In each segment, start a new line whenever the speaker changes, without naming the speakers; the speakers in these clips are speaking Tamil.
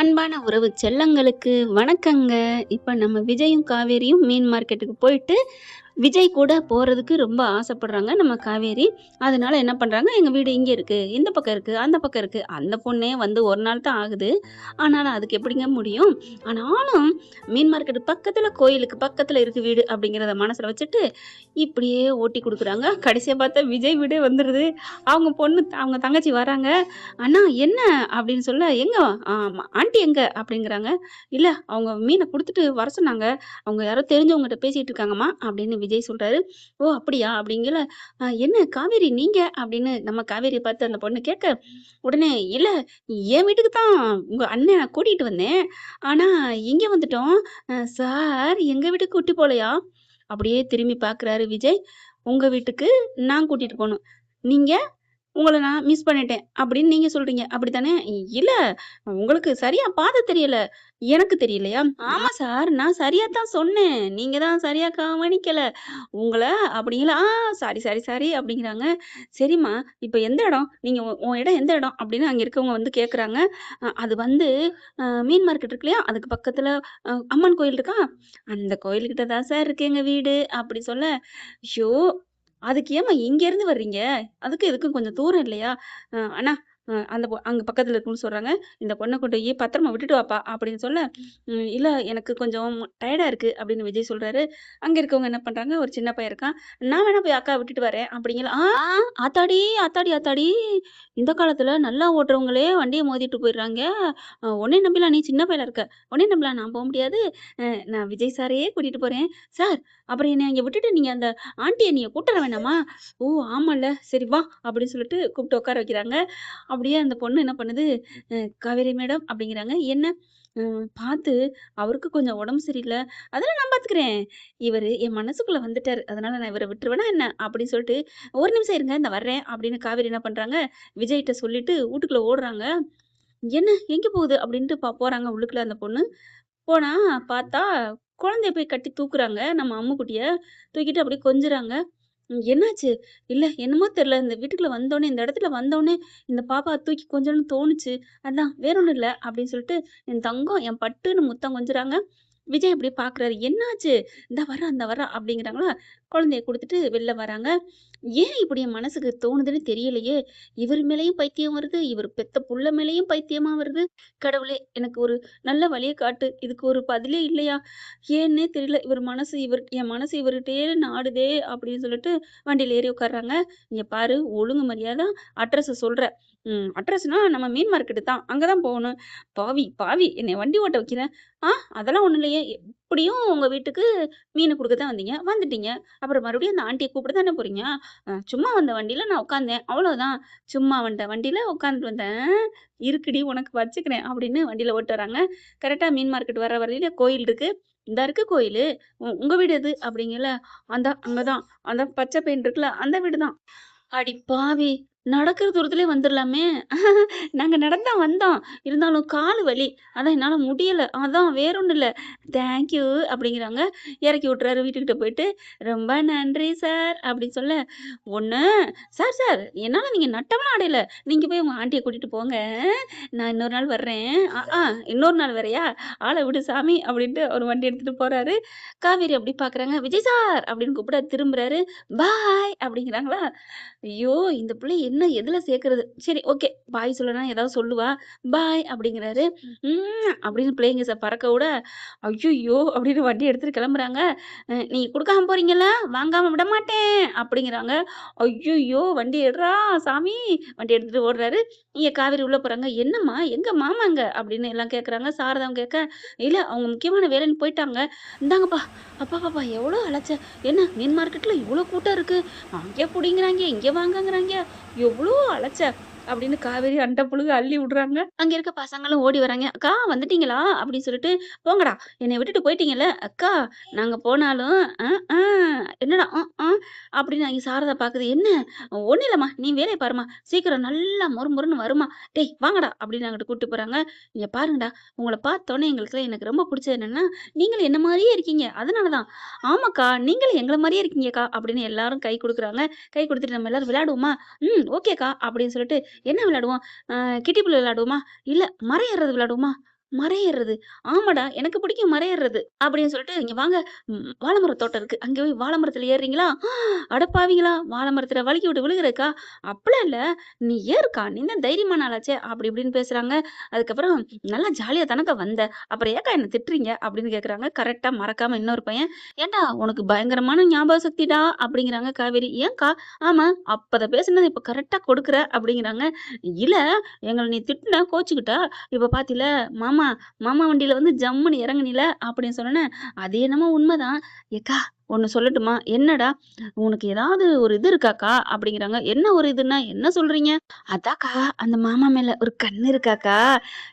அன்பான உறவு செல்லங்களுக்கு வணக்கங்க. இப்ப நம்ம விஜயும், காவேரியும் மீன் மார்க்கெட்டுக்கு போயிட்டு, விஜய் கூட போறதுக்கு ரொம்ப ஆசைப்படுறாங்க நம்ம காவேரி. அதனால என்ன பண்றாங்க, "எங்க வீடு இங்க இருக்கு, இந்த பக்கம் இருக்கு, அந்த பக்கம் இருக்கு." அந்த பொண்ணே வந்து 1 நாள் தான் ஆகுது. ஆனாலும் அதுக்கு எப்படிங்க முடியும்? ஆனாலும் மீன் மார்க்கெட் பக்கத்துல, கோயிலுக்கு பக்கத்துல இருக்கு வீடு அப்படிங்கிறத மனசுல வச்சுட்டு, இப்படியே ஓட்டி குடுக்குறாங்க. கடைசியா பார்த்தா விஜய் வீடே வந்துருது. அவங்க தங்கச்சி வராங்க. "அண்ணா என்ன?" அப்படின்னு சொல்ல, "எங்க ஆன்டி எங்க?" அப்படிங்கிறாங்க. "இல்ல அவங்க மீன குடுத்துட்டு வர சொன்னாங்க. அவங்க யாரோ தெரிஞ்சவங்கட்ட பேசிட்டு இருக்காங்கம்மா" அப்படின்னு விஜய் சொல்றாரு. "ஓ! அப்படியா?" அப்படிங்கல, "என்ன காவேரி நீங்க?" அப்படின்னு நம்ம காவேரிய பார்த்து அந்த பொண்ணு கேட்க, உடனே, "இல்ல என் வீட்டுக்கு தான் உங்க அண்ணன கூட்டிட்டு வந்தேன். ஆனா இங்க வந்துட்டோம். சார் எங்க வீட்டுக்கு கூட்டி போலயா?" அப்படியே திரும்பி பார்க்குறாரு விஜய். "உங்க வீட்டுக்கு நான் கூட்டிட்டு போணும். நீங்க உங்கள நான் மிஸ் பண்ணிட்டேன் அப்படின்னு நீங்க சொல்றீங்க. அப்படித்தானே? இல்ல உங்களுக்கு சரியா பாத தெரியல. எனக்கு தெரியலையா? ஆமா சார். நான் சரியா தான் சொன்னேன். நீங்க தான் சரியா கவனிக்கல. உங்கள அப்படிங்களா? சாரி அப்படிங்கிறாங்க. சரிம்மா, இப்ப எந்த இடம்? நீங்க உன் இடம் எந்த இடம்? அப்படின்னு அங்க இருக்கவங்க வந்து கேட்கறாங்க. அது வந்து மீன் மார்க்கெட் இருக்கு இல்லையா? அதுக்கு பக்கத்துல அம்மன் கோயில் இருக்கா? அந்த கோயில்கிட்ட தான் சார் இருக்கு எங்க வீடு. அப்படி சொல்ல, ஐயோ! அதுக்கு ஏம்மா இங்கேருந்து வர்றீங்க? அதுக்கும் இதுக்கும் கொஞ்சம் தூரம் இல்லையா? அண்ணா அந்த அங்க பக்கத்துல இருக்குன்னு சொல்றாங்க. இந்த பொண்ண கொண்டு போய் பத்திரமா விட்டுட்டு வாப்பா அப்படின்னு சொல்ல, இல்ல எனக்கு கொஞ்சம் டயர்டா இருக்கு அப்படின்னு விஜய் சொல்றாரு. அங்க இருக்கவங்க என்ன பண்றாங்க, ஒரு சின்ன பையன் இருக்கான். நான் வேணா போய் அக்காவ விட்டுட்டு வரேன் அப்படிங்கல. ஆத்தாடி, ஆத்தாடி, ஆத்தாடி! இந்த காலத்துல நல்லா ஓட்டுறவங்களே வண்டிய மோதிட்டு போயிடுறாங்க. உன்னைய நம்பிலாம் நீ சின்ன பயலா இருக்க. உன்னைய நம்பலாம் நான் போ முடியாது. நான் விஜய் சாரையே கூட்டிட்டு போறேன். சார் அப்புறம் என்னைய அங்க விட்டுட்டு நீங்க அந்த ஆன்டிய நீங்க கூட்டு வர வேணாமா? ஓ! ஆமால்ல. சரி வா! அப்படின்னு சொல்லிட்டு கூப்பிட்டு உட்கார வைக்கிறாங்க. அப்படியே அந்த பொண்ணு என்ன பண்ணுது, "காவேரி மேடம்" அப்படிங்கிறாங்க. "என்ன?" பார்த்து அவருக்கு கொஞ்சம் உடம்பு சரியில்ல. "அதெல்லாம் நான் பார்த்துக்கிறேன். இவரு என் மனசுக்குள்ள வந்துட்டாரு. அதனால நான் இவர விட்டுருவேனா என்ன?" அப்படின்னு சொல்லிட்டு, "ஒரு நிமிஷம் இருங்க. இந்த வர்றேன்." அப்படின்னு காவேரி என்ன பண்றாங்க, விஜய்ட்ட சொல்லிட்டு வூட்டுக்குள்ள ஓடுறாங்க. "என்ன? எங்க போகுது?" அப்படின்ட்டு போறாங்க உள்ளுக்குள்ள அந்த பொண்ணு. போனா பார்த்தா, குழந்தைய போய் கட்டி தூக்குறாங்க. நம்ம அம்முக்குட்டிய. தூக்கிட்டு அப்படியே கொஞ்சுறாங்க. என்னாச்சு? இல்ல என்னமோ தெரியல. இந்த வீட்டுக்குள்ள வந்தோனே, இந்த இடத்துல வந்தோனே, இந்த பாப்பாவ தூக்கி கொஞ்சணும்னு தோணுச்சு. அதான் வேற ஒண்ணும் இல்ல. அப்படின்னு சொல்லிட்டு, என் தங்கம், என் பட்டுன்னு முத்தம் கொஞ்சுறாங்க. விஜய் அப்படியே பார்க்குறாரு. என்னாச்சு? இந்தா வர்றா, இந்தா வர்றா அப்படிங்கிறாங்களா, குழந்தைய குடுத்துட்டு வெளில வராங்க. ஏன் இப்படி என் மனசுக்கு தோணுதுன்னு தெரியலையே! இவர் மேலயும் பைத்தியம் வருது, இவர் பெத்த புள்ள மேலயும் பைத்தியமா வருது. கடவுளே! எனக்கு ஒரு நல்ல வழிய காட்டு. இதுக்கு ஒரு பதிலே இல்லையா? ஏன்னே தெரியல. என் மனசு இவர்ட்டயே நாடுதே! அப்படின்னு சொல்லிட்டு வண்டியில ஏறி உட்கார்றாங்க. "இங்க பாரு ஒழுங்கு மரியாதை அட்ரஸ சொல்றேன். அட்ரஸ்னா நம்ம மீன் மார்க்கெட்டு தான். அங்க தான் போகணும்." "பாவி, பாவி! என்னைய வண்டி ஓட்ட வைக்கிற? ஆ அதெல்லாம் ஒண்ணும் இல்லையே! எப்படியும் உங்க வீட்டுக்கு மீனு குடுக்க தான் வந்தீங்க. வந்துட்டீங்க. அப்புறம் மறுபடியும் அந்த ஆன்டிய கூப்பிட தானே போறீங்க? சும்மா வந்த வண்டியில நான் உட்காந்தேன். அவ்வளோதான். சும்மா வந்த வண்டியில உட்காந்துட்டு வந்தேன். இருக்குடி உனக்கு வச்சுக்கிறேன்." அப்படின்னு வண்டியில ஓட்டு வராங்க. கரெக்ட்டா மீன் மார்க்கெட் வர வழியில கோயில் இருக்கு. "இந்தா இருக்கு கோயிலு. உங்க வீடு எது?" அப்படிங்கல. அங்க தான். அந்த பச்சை பெயிண்ட் இருக்குல்ல, அந்த வீடு தான்." அடி பாவி! நடக்கிற தூரத்திலே வந்துரலாமே! நாங்க நடந்து தான் வந்தோம். இருந்தாலும் காலு வலி. அதான் என்னால முடியல. அதான் வேற ஒண்ணும் இல்ல. தேங்க் யூ அப்படிங்கிறாங்க. இறக்கி விட்டுறாரு வீட்டுக்கிட்ட போயிட்டு. "ரொம்ப நன்றி சார்" அப்படின்னு சொல்ல, ஒண்ணு "சார் சார் என்னால நீங்க நட்டம்லாம் அடையல. நீங்க போய் உங்க ஆன்டிய கூட்டிட்டு போங்க. நான் இன்னொரு நாள் வர்றேன்." இன்னொரு நாள் வேறயா? ஆள விடு சாமி அப்படின்ட்டு அவரு வண்டி எடுத்துட்டு போறாரு. காவேரி அப்படி பார்க்குறாங்க. "விஜய் சார்" அப்படின்னு கூப்பிட திரும்புறாரு. பாய் அப்படிங்கிறாங்களா? ஐயோ! இந்த புள்ள என்ன எதுல சேர்க்கறது? சரி ஓகே. பாய் சொல்லனா ஏதாவது சொல்லுவா. பாய் அப்படிங்கிறாரு. அப்படின்னு பிள்ளைங்க பறக்க விட, ஐய்யய்யோ! அப்படின்னு வண்டி எடுத்துட்டு கிளம்புறாங்க. நீங்க குடுக்காம போறீங்கல்ல, வாங்காம விடமாட்டேன் அப்படிங்கிறாங்க. ஐய்யய்யோ! வண்டி எடுறா சாமி! வண்டி எடுத்துட்டு ஓடுறாரு. இங்க காவேரி உள்ள போறாங்க. என்னம்மா? எங்க மாமா எங்க? அப்படின்னு எல்லாம் கேட்கறாங்க. சாரதாவும் கேட்க, இல்ல அவங்க முக்கியமான வேலைன்னு போயிட்டாங்க. இந்தாங்கப்பா. அப்பப்பா! எவ்வளோ அலைச்ச. என்ன மீன் மார்க்கெட்ல இவ்ளோ கூட்டம் இருக்கு. அங்கே புடிங்கிறாய்ங்க, இங்க வாங்கங்கிறாய்ங்க. எவ்ளோ அலைச்ச அப்படின்னு காவேரி அண்ட புழுக அள்ளி விடுறாங்க. அங்க இருக்க பசங்களும் ஓடி வராங்க. "அக்கா வந்துட்டீங்களா?" அப்படின்னு சொல்லிட்டு, "போங்கடா என்னைய விட்டுட்டு போயிட்டீங்கல்ல." "அக்கா நாங்க போனாலும் அ ஆ என்னடா அப்படின்னு அங்க சாரதா பாக்குது. "என்ன? ஒண்ணும் இல்லம்மா. நீ வேலைய பாரும்மா. சீக்கிரம் நல்லா மொறு மொறுன்னு வரும்மா. டேய் வாங்கடா" அப்படின்னு அங்கிட்டு கூட்டிட்டு போறாங்க. "இங்க பாருங்கடா, உங்கள பார்த்தோனே எனக்கு ரொம்ப புடிச்சது என்னன்னா, நீங்களும் என்ன மாரியே இருக்கீங்க. அதனால தான்." "ஆமாக்கா, நீங்களும் எங்கள மாரியே இருக்கீங்கக்கா" அப்படின்னு எல்லாரும் கை குடுக்குறாங்க. கை குடுத்துட்டு, "நம்ம எல்லாரும் விளையாடுவோமா?" ஓகேக்கா" அப்படின்னு சொல்லிட்டு, "என்ன விளையாடுவோம்? கிட்டி புல் விளையாடுவோமா? இல்ல மரம் ஏறுறது விளையாடுவோமா?" மரம் ஆமாடா, எனக்கு பிடிக்கும் மரம் அப்படின்னு சொல்லிட்டு, "இங்க வாங்க வாழ மர தோட்டம் இருக்கு. அங்க போய் வாழ மரத்துல ஏறுறீங்களா?" அடப்பாவிங்களா! வாழ மரத்துல வழுக்கி விட்டு விழுகுறதுக்கா? அப்படிலாம் இல்ல. நீ ஏறுக்கா. நீ தான் தைரியமான ஆளாச்சே! அப்படி இப்படின்னு பேசுறாங்க. அதுக்கப்புறம் நல்லா ஜாலியா தானக்கா வந்த. அப்புறம் ஏன்க்கா என்ன திட்டுறீங்க? அப்படின்னு கேட்குறாங்க. கரெக்ட்டா மறக்காம இன்னொரு பையன், "ஏன்டா உனக்கு பயங்கரமான ஞாபக சக்திடா" அப்படிங்கிறாங்க காவேரி. "ஏன்க்கா?" "ஆமா, அப்பத பேசுனது இப்ப கரெக்ட்டா கொடுக்குற" அப்படிங்கிறாங்க. "இல்ல, எங்கள நீ திட்டுன கோச்சுக்கிட்ட. இப்ப பாத்தீல, மாமா மாமா வண்டியில வந்து ஜம்முன்னு இறங்குனீல" அப்படின்னு சொன்னோனே, "அது என்னமோ உண்மதான். ஏக்கா ஒண்ணு சொல்லட்டுமா?" "என்னடா?" "உனக்கு ஏதாவது ஒரு இது இருக்காக்கா?" அப்படிங்கிறாங்க. "என்ன ஒரு இதுன்னா, என்ன சொல்றீங்க?" "அதான்க்கா, அந்த மாமா மேல ஒரு கண்ணு இருக்காக்கா."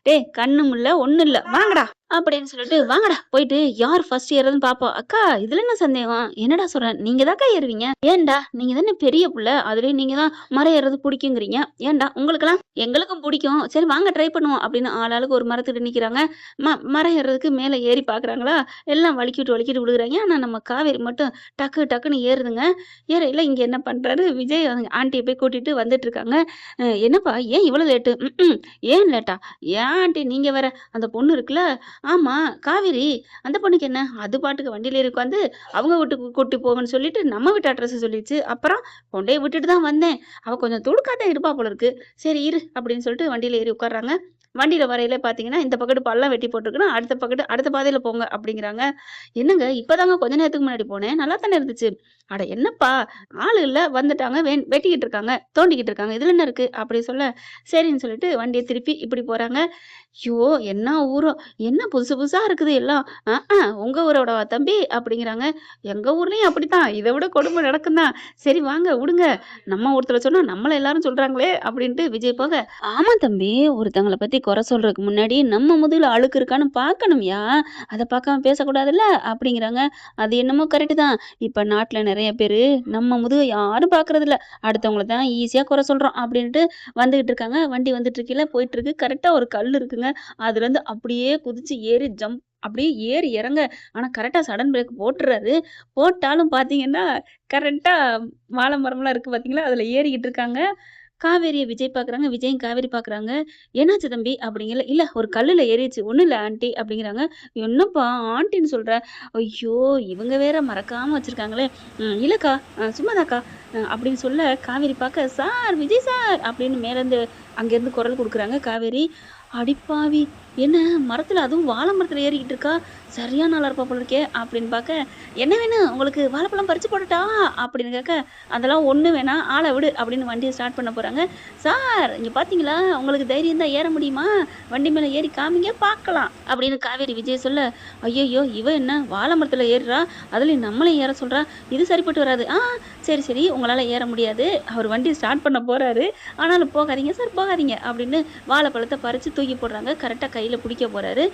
"டேய் கண்ணும் இல்ல, ஒண்ணும் இல்ல. வாங்கடா." அப்படின்னு சொல்லிட்டு, "வாங்கடா போயிட்டு யார் ஃபர்ஸ்ட் ஏறுறதுன்னு பார்ப்போம்." "அக்கா இதுல என்ன சந்தேகம்? என்னடா சொல்ற? நீங்க தான்க்கா ஏறுவீங்க." "ஏன்டா? நீங்க தானே பெரிய புள்ள. அதுலயும் நீங்க தான் மரம் ஏறுறது புடிக்குங்கிறீங்க. ஏன்டா? உங்களுக்கெல்லாம்?" "எங்களுக்கும் புடிக்கும். சரி வாங்க ட்ரை பண்ணுவோம்." அப்படின்னு ஆளாளுக்கு ஒரு மரத்துக்கிட்ட நிக்கிறாங்க. மரம் ஏறுறதுக்கு மேல ஏறி பார்க்குறாங்களா, எல்லாம் வழுக்கிவிட்டு வழுக்கிட்டு விழுகுறாய்ங்க. ஆனா நம்ம காவேரி மட்டும் டக்கு டக்குன்னு ஏறுதுங்க. ஏறையில இங்க என்ன பண்றாரு, விஜய் அவங்க ஆன்ட்டிய போய் கூட்டிட்டு வந்துட்டுருக்காங்க. "என்னப்பா ஏன் இவ்வளோ லேட்டு?" "ஏன் லேட்டா? ஏன் ஆன்ட்டி நீங்க வேற, அந்த பொண்ணு இருக்குல்ல." "ஆமா, காவேரி. அந்த பொண்ணுக்கு என்ன? அது பாட்டுக்கு வண்டியில ஏறி உட்காந்து, அவங்க வீட்டுக்கு கூட்டி போவேன்னு சொல்லிட்டு, நம்ம வீட்டு அட்ரஸ சொல்லிருச்சு. அப்புறம் கொண்டோய் விட்டுட்டு தான் வந்தேன். அவ கொஞ்சம் துடுக்காத்தான் இருப்பா போல இருக்கு. சரி இரு." அப்படின்னு சொல்லிட்டு வண்டியில ஏறி உட்கார்றாங்க. வண்டியில வரையில பார்த்தீங்கன்னா, இந்த பக்கத்து பள்ளம் வெட்டி போட்டுருக்குன்னா, அடுத்த பக்கத்து அடுத்த பாதையில போங்க அப்படிங்கிறாங்க. "என்னங்க இப்பதாங்க கொஞ்ச நேரத்துக்கு முன்னாடி போனேன். நல்லா தானே இருந்துச்சு." "அட என்னப்பா, ஆளு இல்ல வந்துட்டாங்க. வெட்டிக்கிட்டு இருக்காங்க, தோண்டிக்கிட்டு இருக்காங்க. இதுல என்ன இருக்கு?" அப்படி சொல்ல, சரின்னு சொல்லிட்டு வண்டிய திருப்பி இப்படி போறாங்க. ஐயோ! என்ன ஊரோ! என்ன புதுசு புதுசா இருக்குது எல்லாம். உங்க ஊரோடவா தம்பி?" அப்படிங்கிறாங்க. "எங்க ஊர்லயும் அப்படித்தான். இத விட கொடுமை நடக்கும் தான். சரி வாங்க விடுங்க. நம்ம ஒருத்தர சொன்னா நம்மள எல்லாரும் சொல்றாங்களே!" அப்படின்ட்டு விஜய் போக, "ஆமா தம்பி. ஒருத்தங்கள பத்தி குறை சொல்றதுக்கு முன்னாடி நம்ம முதுகுல அழுக்கு இருக்கான்னு பார்க்கணும்யா. அத பார்க்காம பேசக்கூடாதுல்ல." அப்படிங்கிறாங்க. "அது என்னமோ கரெக்ட்டு தான். இப்ப நாட்ல நெறைய பேரு நம்ம முதுக யாரும் பார்க்கறதில்ல. அடுத்தவங்கள தான் ஈஸியா குறை சொல்றோம்." அப்படின்ட்டு வந்துகிட்டு இருக்காங்க. வண்டி வந்துட்டு இருக்கையில போயிட்டுருக்கு. கரெக்ட்டா ஒரு கல் இருக்குங்க. அதுலேருந்து அப்படியே குதிச்சு ஏறி அப்படியே ஏறி இறங்க. ஆனா கரெக்ட்டா சடன் பிரேக் போட்டுறாரு. போட்டாலும் பார்த்தீங்கன்னா, கரெக்ட்டா வாழ மரம்லாம் இருக்கு பார்த்தீங்களா? அதில ஏறிக்கிட்டு இருக்காங்க. காவேரிய விஜய் பார்க்குறாங்க. விஜயும் காவேரி பார்க்குறாங்க. "என்னாச்சு தம்பி?" அப்படிங்கல. "இல்ல ஒரு கல்லுல ஏறிருச்சு. ஒண்ணும் இல்ல ஆன்ட்டி" அப்படிங்கிறாங்க. "என்னப்பா ஆன்ட்டின்னு சொல்ற?" ஐயோ! இவங்க வேற மறக்காம வச்சிருக்காங்களே. இல்லக்கா, சும்மாதான்க்கா" அப்படின்னு சொல்ல காவேரி பார்க்க, "சார், விஜய் சார்" அப்படின்னு மேலேருந்து அங்கேருந்து குரல் குடுக்குறாங்க காவேரி. "அடிப்பாவி! என்ன மரத்துல அதுவும் வாழ மரத்துல ஏறிக்கிட்டு இருக்கா? சரியான ஆளா இருப்பா போல இருக்கே!" அப்படின்னு பார்க்க, "என்ன வேணும்? உங்களுக்கு வாழைப்பழம் பறிச்சு போடட்டா?" அப்படின்னு கேட்க, "அதெல்லாம் ஒண்ணும் வேணாம். ஆள விடு" அப்படின்னு வண்டிய ஸ்டார்ட் பண்ண போறாங்க. "சார், இங்க பார்த்தீங்களா? உங்களுக்கு தைரியம் தான் ஏற முடியுமா? வண்டி மேல ஏறி காமிங்க பார்க்கலாம்." அப்படின்னு காவேரி விஜய் சொல்ல, "ஐயய்யோ! இவ என்ன வாழ மரத்துல ஏறுறா? அதுலயும் நம்மளையும் ஏற சொல்றா. இது சரிப்பட்டு வராது." சரி, சரி. உங்களால ஏற முடியாது." அவர் வண்டி ஸ்டார்ட் பண்ண போறாரு. ஆனாலும், "போகாதீங்க சார், போகாதீங்க." அப்படின்னு வாழைப்பழத்த பறிச்சு தூக்கி போடுறாங்க. கரெக்ட்டா கையில புடிக்க போறாரு.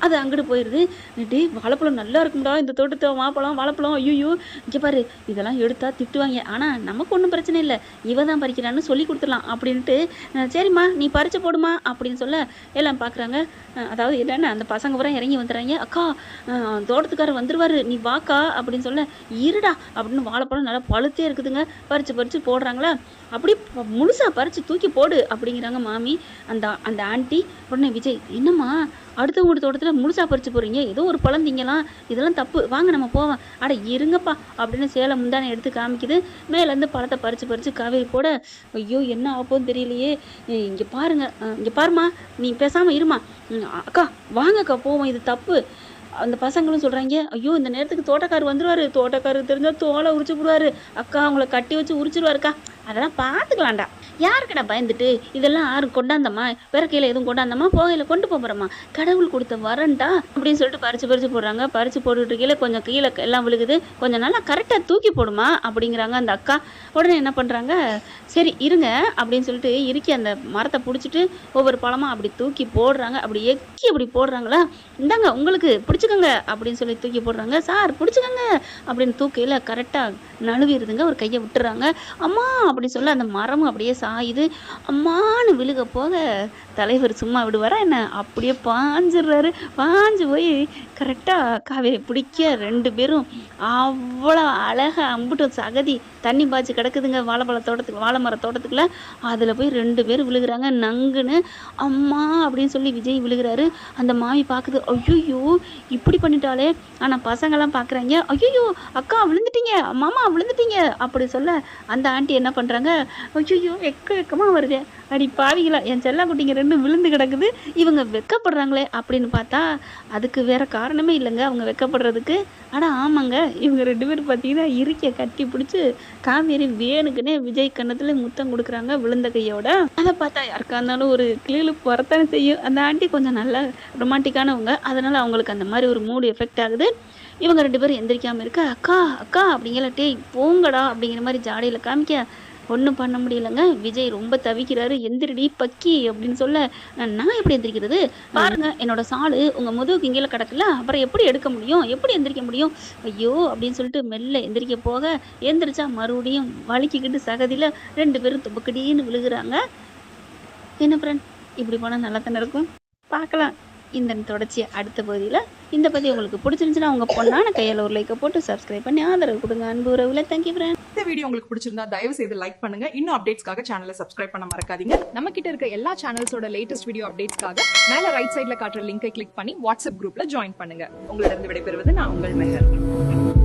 அது அங்கிட்டு போயிருது. "டேய் வாழைப்பழம் நல்லா இருக்கும்டா, இந்த தோட்டத்து மாப்பழம், வாழைப்பழம். ஐய்யய்யோ! இங்க பாரு, இதெல்லாம் எடுத்தா திட்டுவாய்ங்க. ஆனா நமக்கு ஒண்ணும் பிரச்சனை இல்ல. இவ தான் பறிக்கிறான்னு சொல்லிக் குடுத்துடலாம்." அப்படின்ட்டு, சரிம்மா நீ பறிச்சு போடுமா" அப்படின்னு சொல்ல எல்லாம் பார்க்குறாங்க. அதாவது என்னன்னா, அந்த பசங்க பூரா இறங்கி வந்துர்றாய்ங்க. "அக்கா, அ தோட்டத்துக்காரர் வந்துருவாரு. நீ வாக்கா" அப்படின்னு சொல்ல, "இருடா" அப்படின்னு வாழைப்பழம் நல்லா பழுத்தே இருக்குதுங்க. பறிச்சு பறிச்சு போடுறாங்களா, "அப்படியே முழுசா பறிச்சு தூக்கி போடு" அப்படிங்கிறாங்க மாமி. அந்த அந்த ஆன்ட்டி. உடனே விஜய், "என்னம்மா அடுத்தவங்க வீட்டு தோட்டத்துல முழுசா பறிச்சு போடுறீங்க? ஏதோ ஒரு பழம் திங்கலாம். இதெல்லாம் தப்பு. வாங்க நம்ம போவோம்." "அட இருங்கப்பா" அப்படின்னு சேல முந்தானை எடுத்து காமிக்குது. மேலேருந்து பழத்த பறிச்சு பறிச்சு காவேரி போட, ஐயோ! என்ன ஆகப்போகுதுன்னு தெரியலையே. இங்க பாருங்க, இங்க பாரும்மா, நீ பேசாம இரும்மா. அக்கா வாங்கக்கா போவோம். இது தப்பு." அந்த பசங்களும் சொல்றாய்ங்க, "ஐயோ! இந்த நேரத்துக்கு தோட்டக்காரர் வந்துருவாரு. தோட்டக்காரருக்கு தெரிஞ்சா தோல உரிச்சு புடுவாரு. அக்கா உங்கள கட்டி வச்சு உரிச்சுருவாருக்கா." "அதெல்லாம் பார்த்துக்கலாம்டா. யாருக்குடா பயந்துட்டு? இதெல்லாம் யாரு கொண்டாந்தம்மா? பிறக்கையில எதுவும் கொண்டாந்தம்மா? போகையில கொண்டு போறோமா? கடவுள் குடுத்த வரம்டா." அப்படின்னு சொல்லிட்டு பறிச்சு பறிச்சு போடுறாங்க. பறிச்சு போட்டுட்டு இருக்கையில கொஞ்சம் கீழ எல்லாம் விழுகுது. "கொஞ்சம் நல்லா கரெக்ட்டா தூக்கி போடுமா" அப்படிங்கிறாங்க அந்த அக்கா. உடனே என்ன பண்றாங்க, "சரி இருங்க" அப்படின்னு சொல்லிட்டு இறுக்கி அந்த மரத்த புடிச்சுட்டு ஒவ்வொரு பழமா அப்படி தூக்கி போடுறாங்க. அப்படி எக்கி அப்படி போடுறாங்களா, "இந்தாங்க உங்களுக்கு பிடிச்சுக்கோங்க" அப்படின்னு சொல்லி தூக்கி போடுறாங்க. "சார் பிடிச்சுக்கோங்க" அப்படின்னு தூக்கையில கரெக்ட்டா நழுவிருதுங்க. ஒரு கைய விட்டுர்றாங்க. "அம்மா" அப்படின்னு சொல்ல அந்த மரமும் அப்படியே சாயுது. அம்மான்னு விழுக போக தலைவர் சும்மா விடுவாரா என்ன? அப்படியே பாஞ்சிடுறாரு. பாஞ்சு போய் கரெக்டாக காவேரி பிடிக்க 2 பேரும் அவ்வளோ அழகா அம்புட்டு சகதி தண்ணி பாய்ச்சி கிடக்குதுங்க வாழை மர தோட்டத்துக்குள்ள. அதில் போய் 2 பேர் விழுகுறாங்க நங்குன்னு. அம்மா அப்படின்னு சொல்லி விஜய் விழுகிறாரு. அந்த மாமி பார்க்குது, ஐயோ இப்படி பண்ணிட்டாலே. ஆனால் பசங்கள்லாம் பார்க்குறாங்க, ஐயோ அக்கா விழுந்துட்டீங்க, மாமா விழுந்துட்டீங்க அப்படி சொல்ல அந்த ஆண்டி என்ன பண்ணுறாங்க, ஐயோ வெக்கமாக வருதே, அடி பாவிங்களா என் செல்ல குட்டிங்க 2 விழுந்து கிடக்குது, இவங்க வெக்கப்படுறாங்களே அப்படின்னு பார்த்தா அதுக்கு வேற காரணமே இல்லைங்க அவங்க வெக்கப்படுறதுக்கு. ஆனால் ஆமாங்க, இவங்க 2 பேரும் பார்த்தீங்கன்னா இருக்க கட்டி பிடிச்சி காவேரி வேணுக்குன்னே விஜய் கன்னத்துல முத்தம் கொடுக்குறாங்க விழுந்த கையோட. அதை பார்த்தா யாருக்கா இருந்தாலும் ஒரு கிளிகளுக்கு வரத்தானே செய்யும். அந்த ஆண்டி கொஞ்சம் நல்லா ரொமான்டிக்கானவங்க, அதனால அவங்களுக்கு அந்த மாதிரி ஒரு மூடு எஃபெக்ட் ஆகுது. இவங்க 2 பேரும் எந்திரிக்காம இருக்க, அக்கா அக்கா அப்படிங்கிற, டேய் போங்கடா அப்படிங்கிற மாதிரி ஜாடையில் காமிக்க ஒன்றும் பண்ண முடியலங்க. விஜய் ரொம்ப தவிக்கிறாரு. எந்திரடி பக்கி அப்படின்னு சொல்ல, நான் எப்படி எந்திரிக்கிறது பாருங்க, என்னோட சாலு உங்க முதுகுக்கு கீழே கிடக்குல, அப்புறம் எப்படி எடுக்க முடியும், எப்படி எந்திரிக்க முடியும், ஐயோ அப்படின்னு சொல்லிட்டு மெல்ல எந்திரிக்க போக எந்திரிச்சா மறுபடியும் வலிக்கிக்கிட்டு சகதியில் 2 பேரும் துபக்கடின்னு விழுகுறாங்க. என்ன ஃப்ரெண்ட், இப்படி போனால் நல்லா தானே இருக்கும். பார்க்கலாம் இந்த தொடர்ச்சியை அடுத்த பகுதியில். இந்த பகுதி உங்களுக்கு பிடிச்சிருந்துச்சுன்னா உங்கள் பொண்ணான கையில் ஒரு லைக்கை போட்டு சப்ஸ்கிரைப் பண்ணி ஆதரவு கொடுங்க. அன்பு உறவுல தேங்க்யூ ஃப்ரெண்ட்.
இந்த வீடியோ உங்களுக்கு பிடிச்சிருந்தா தயவு செய்து லைக் பண்ணுங்க. இன்னும் அப்டேட்ஸ்க்காக சேனலை சப்ஸ்கிரைப் பண்ண மறக்காதீங்க.
நம்ம கிட்ட இருக்க எல்லா சேனல்ஸோட லேட்டஸ்ட் வீடியோ அப்டேட்ஸ்க்காக மேல ரைட் சைடுல காட்டுற லிங்கை கிளிக் பண்ணி வாட்ஸ்அப் குரூப்ல ஜாயின் பண்ணுங்க.
உங்களிடம் விடைபெறுவது நான் உங்கள் மெஹர்.